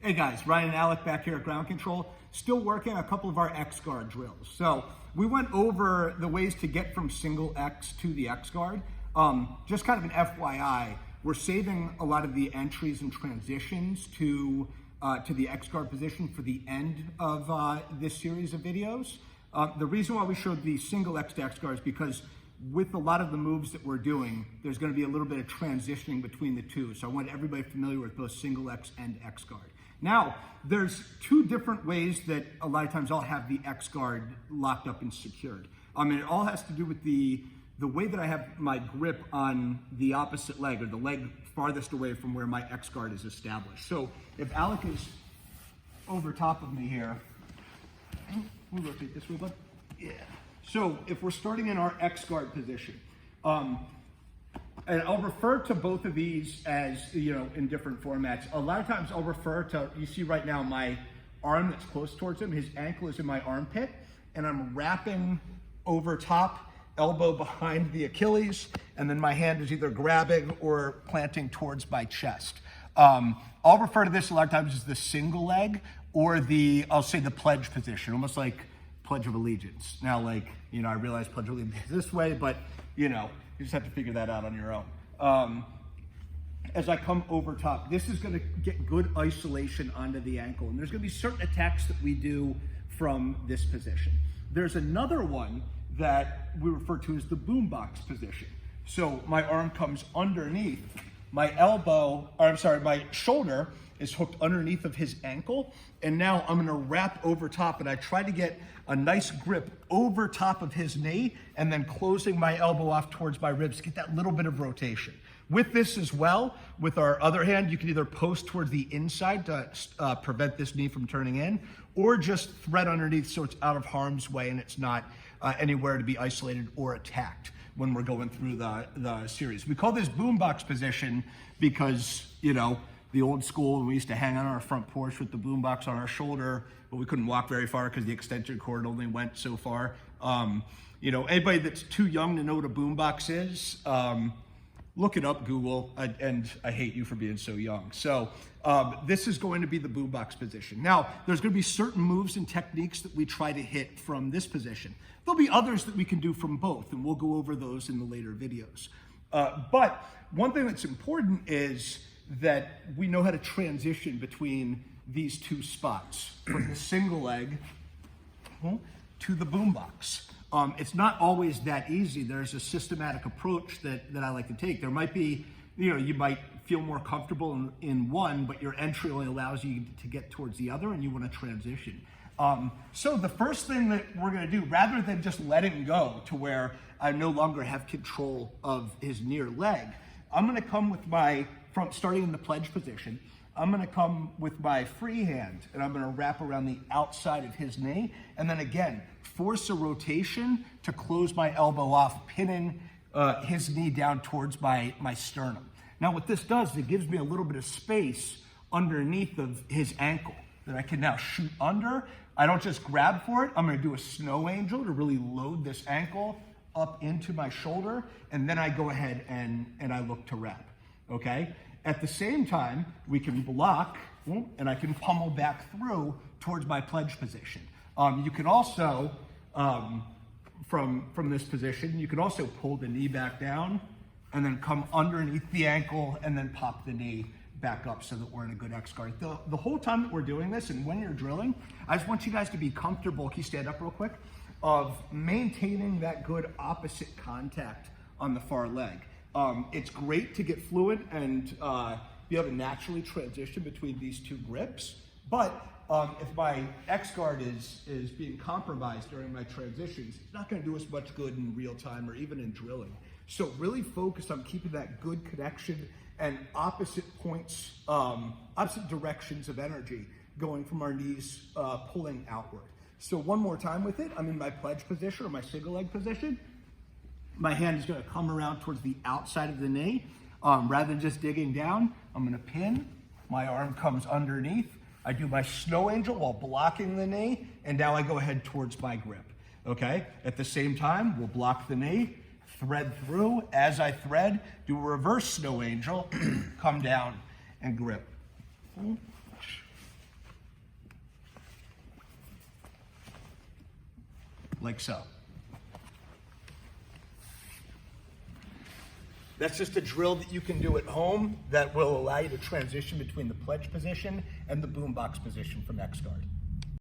Hey guys, Ryan and Alec back here at Ground Control, still working on a couple of our X-Guard drills. So we went over the ways to get from single X to the X-Guard. Just kind of an FYI, we're saving a lot of the entries and transitions to the X-Guard position for the end of this series of videos. The reason why we showed the single X to X-Guard is because with a lot of the moves that we're doing, there's going to be a little bit of transitioning between the two. So I want everybody familiar with both single X and X-Guard. Now, there's two different ways that a lot of times I'll have the X-Guard locked up and secured. And it all has to do with the way that I have my grip on the opposite leg, or the leg farthest away from where my X-Guard is established. So if Alec is over top of me here, we'll rotate this way, bud. Yeah. So if we're starting in our X-Guard position, and I'll refer to both of these as, in different formats. A lot of times I'll refer to, you see right now my arm that's close towards him, his ankle is in my armpit, and I'm wrapping over top, elbow behind the Achilles, and then my hand is either grabbing or planting towards my chest. I'll refer to this a lot of times as the single leg, or I'll say the pledge position, almost like Pledge of Allegiance. Now, I realize Pledge of Allegiance is this way, but you just have to figure that out on your own. As I come over top, this is going to get good isolation onto the ankle, and there's going to be certain attacks that we do from this position. There's another one that we refer to as the boombox position. So my arm comes underneath, my shoulder is hooked underneath of his ankle, and now I'm going to wrap over top, and I try to get a nice grip over top of his knee, and then closing my elbow off towards my ribs to get that little bit of rotation. With this as well, with our other hand, you can either post towards the inside to prevent this knee from turning in, or just thread underneath so it's out of harm's way and it's not anywhere to be isolated or attacked when we're going through the series. We call this boombox position because, the old school, we used to hang on our front porch with the boombox on our shoulder, but we couldn't walk very far because the extension cord only went so far. Anybody that's too young to know what a boombox is, look it up, Google, and I hate you for being so young. So this is going to be the boombox position. Now, there's going to be certain moves and techniques that we try to hit from this position. There'll be others that we can do from both, and we'll go over those in the later videos. But one thing that's important is that we know how to transition between these two spots, from the single leg to the boombox. It's not always that easy. There's a systematic approach that I like to take. There might be, you might feel more comfortable in one, but your entry only allows you to get towards the other, and you want to transition. So the first thing that we're going to do, rather than just letting go to where I no longer have control of his near leg, I'm going to come with starting in the pledge position, I'm going to come with my free hand, and I'm going to wrap around the outside of his knee, and then again, force a rotation to close my elbow off, pinning his knee down towards my sternum. Now what this does is it gives me a little bit of space underneath of his ankle that I can now shoot under. I don't just grab for it. I'm going to do a snow angel to really load this ankle up into my shoulder, and then I go ahead and I look to wrap, okay? At the same time, we can block, and I can pummel back through towards my pledge position. You can also, from this position, you can also pull the knee back down and then come underneath the ankle and then pop the knee back up so that we're in a good X-Guard. The whole time that we're doing this, and when you're drilling, I just want you guys to be comfortable, can you stand up real quick, of maintaining that good opposite contact on the far leg. It's great to get fluid and be able to naturally transition between these two grips, but if my X-Guard is being compromised during my transitions, it's not going to do us much good in real time or even in drilling. So really focus on keeping that good connection and opposite points, opposite directions of energy going from our knees pulling outward. So one more time with it, I'm in my pledge position or my single leg position. My hand is going to come around towards the outside of the knee. Rather than just digging down, I'm going to pin. My arm comes underneath. I do my snow angel while blocking the knee, and now I go ahead towards my grip, okay? At the same time, we'll block the knee, thread through. As I thread, do a reverse snow angel, come down and grip. like so. That's just a drill that you can do at home that will allow you to transition between the pledge position and the boombox position from X-Guard.